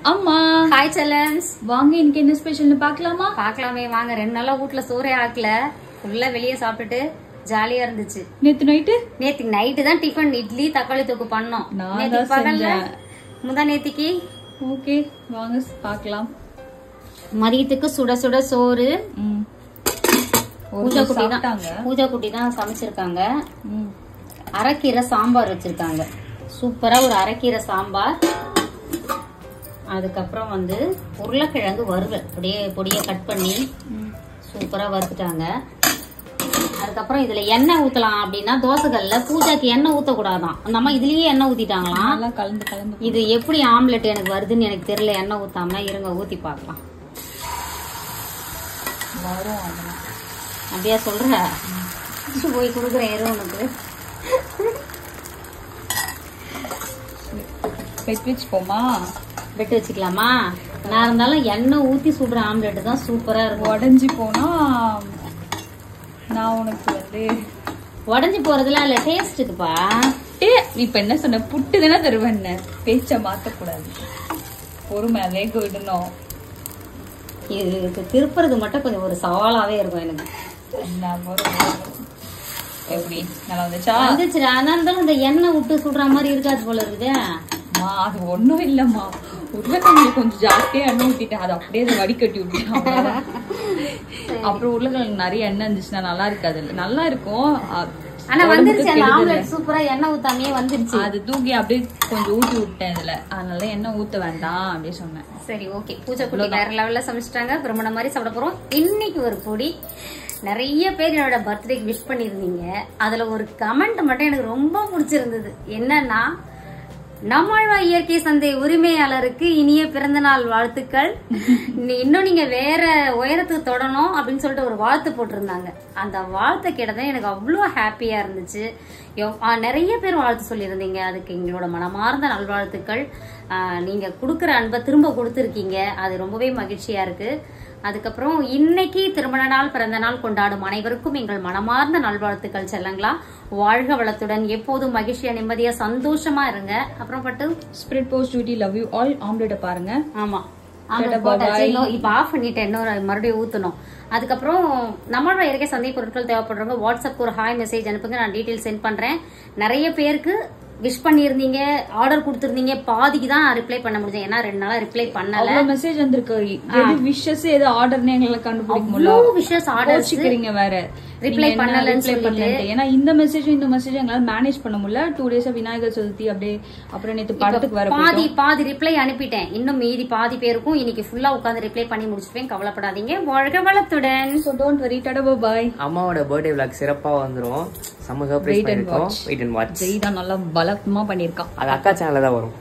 அம்மா ஹாய் செல்லன்ஸ், வாங்க இன்னைக்கு என்ன ஸ்பெஷல்னு பார்க்கலாமா? பார்க்கலாமே வாங்க. 2 நாளா வீட்ல சோறே ஆக்கல, ஃபுல்லா வெளியே சாப்பிட்டுட்டு ஜாலியா இருந்துச்சு. நேத்து நைட்டு தான் டிஃபன் இட்லி தக்காளி தொக்கு பண்ணோம். நேத்து பகல்ல முந்தா நேத்திக்கு. ஓகே வாங்க பார்க்கலாம். மதியத்துக்கு சுட சுட சோறு. பூஜா குட்டி தான் சமைச்சிருக்காங்க. அரைக்கீரை சாம்பார் வச்சிருக்காங்க. சூப்பரா ஒரு அரைக்கீரை சாம்பார். அதுக்கப்புறம் வந்து உருளைக்கிழங்கு வறுவல் அப்படியே பொடியை கட் பண்ணி சூப்பரா வறுத்துட்டாங்க. அதுக்கப்புறம் இதுல எண்ணெய் ஊத்தலாம் அப்படின்னா தோசைகள்ல பூஜாக்கு எண்ணெய் ஊத்தக்கூடாதான். அந்த அம்மா இதுலயே எண்ணெய் ஊத்திட்டாங்களாம். இது எப்படி ஆம்லெட் எனக்கு வருதுன்னு எனக்கு தெரியல. எண்ணெய் ஊத்தாம இருங்க, ஊத்தி பார்க்கலாம். அப்படியா சொல்ற? போய் கொடுக்குறேன் எருவனுக்கு. வெட்டு வச்சுக்கலாமா? நான் இருந்தாலும் எண்ணெய் ஊத்தி சுடுற ஆம்லெட் தான் சூப்பரா இருக்கும். உடஞ்சி போனா நான் உனக்கு வந்து உடஞ்சி போறதுலாம் இல்ல, டேஸ்ட்டுக்குப்பா. இப்ப என்ன சொன்ன, புட்டு தானே தருவேன். பேச்ச மாத்தக்கூடாது, பொறுமை வேக விடணும். இது திருப்புறது மட்டும் கொஞ்சம் ஒரு சவாலாவே இருக்கும் எனக்கு. எப்படி நல்லா வந்துச்சா? வந்துச்சுடா. இருந்தாலும் இந்த எண்ணெய் விட்டு சுடுற மாதிரி இருக்காது போல இருக்குது. அது ஒண்ணும் இல்லம்மா, உருளைக்கிழங்கு கொஞ்சம் ஜாஸ்தியா எண்ணெய் ஊத்திட்டேன். அது அப்படியே வடிகட்டி விட்டுட்டேன். அப்புறம் உருளைக்கிழங்கு நிறைய எண்ணெய் இருந்துச்சுன்னா நல்லா இருக்காது. நல்லா இருக்கும், ஆனா வந்துருச்சு அந்த ஆம்லெட் சூப்பரா. எண்ணெய் ஊத்தாமே வந்துருச்சு. அது தூக்கி அப்படியே கொஞ்சம் ஊத்தி விட்டேன் இதுல. அதனால எண்ணெய் ஊத்த வேண்டாம் அப்படியே சொன்னேன். சரி ஓகே. பூஜை குட்டி வேற லெவல்ல சமைச்சிட்டாங்க. பிரம்மண மாதிரி சாப்பிட போறோம். இன்னைக்கு ஒரு பொடி. நிறைய பேர் என்னோட பர்த்டேக்கு விஷ் பண்ணிருந்தீங்க. அதுல ஒரு கமெண்ட் மட்டும் எனக்கு ரொம்ப பிடிச்சிருந்தது. என்னன்னா, நம்மாழ்வார் இயற்கை சந்தை உரிமையாளருக்கு இனிய பிறந்த நாள் வாழ்த்துக்கள், இன்னும் நீங்க வேற உயரத்துக்கு தொடணும் அப்படின்னு சொல்லிட்டு ஒரு வாழ்த்து போட்டிருந்தாங்க. அந்த வாழ்த்தை கேட்டதான் எனக்கு அவ்வளோ ஹாப்பியா இருந்துச்சு. நிறைய பேர் வாழ்த்து சொல்லியிருந்தீங்க. அதுக்கு எங்களோட மனமார்ந்த நல்வாழ்த்துக்கள். நீங்க கொடுக்குற அன்பை திரும்ப கொடுத்துருக்கீங்க, அது ரொம்பவே மகிழ்ச்சியா இருக்கு. அதுக்கப்புறம் இன்னைக்கு திருமண நாள் பிறந்த நாள் கொண்டாடும் அனைவருக்கும் எங்கள் மனமார்ந்த நல்வாழ்த்துக்கள் செல்லங்களா. வாழ்க வளத்துடன், எப்போதும் மகிழ்ச்சியா நிம்மதியா சந்தோஷமா இருங்க. அப்புறம் பட்டு spirit post duty love you all. Omelette பாருங்க. ஆமா, இப்ப ஆஃப் பண்ணிட்டேன், இன்னொரு மறுபடியும் ஊத்தணும். அதுக்கப்புறம் நம்மளோட இயற்கை சந்தை பொருட்கள் தேவைப்படுறவங்க வாட்ஸ்அப்க்கு ஒரு ஹாய் மெசேஜ் அனுப்புங்க, நான் டீட்டெயில் சென்ட் பண்றேன். நிறைய பேருக்கு விஷ் பண்ணிருந்தீங்க, ஆர்டர் கொடுத்திருந்தீங்க. பாதிக்கு தான் ரிப்ளை பண்ண முடியும், ஏன்னா 2 நாளா ரிப்ளை பண்ணல. மெசேஜ் வந்திருக்கு, எது விஷஸ் எது ஆர்டர்னே எங்களை கண்டுபிடிக்க முடியல. விஷஸ் ஆர்டர் வேற ரிப்ளை பண்ணலன்னு சொல்லிட்டு. ஏன்னா இந்த மெசேஜ் எங்களால மேனேஜ் பண்ண முடியல. 2 days விநாயகர் சதுர்த்தி அப்படியே. அப்புறம் நேத்து படத்துக்கு வர பாதி ரிப்ளை அனுப்பிட்டேன். இன்னும் மீதி பாதி பேருக்கும் இன்னைக்கு ஃபுல்லா உட்கார்ந்து ரிப்ளை பண்ணி முடிச்சுட்டேன். கவலைப்படாதீங்க. வாழ்க வளத்துடன். So don't worry. Tata bye. அம்மாவோட பர்த்டே vlog சிறப்பா வந்துரும். செம்ம சர்ப்ரைஸ் பண்ணிருக்கோம். Wait and watch. ஜெய் தான் நல்லா பலமா பண்ணிருக்கான். அது அக்கா சேனல்ல தான் வரும்.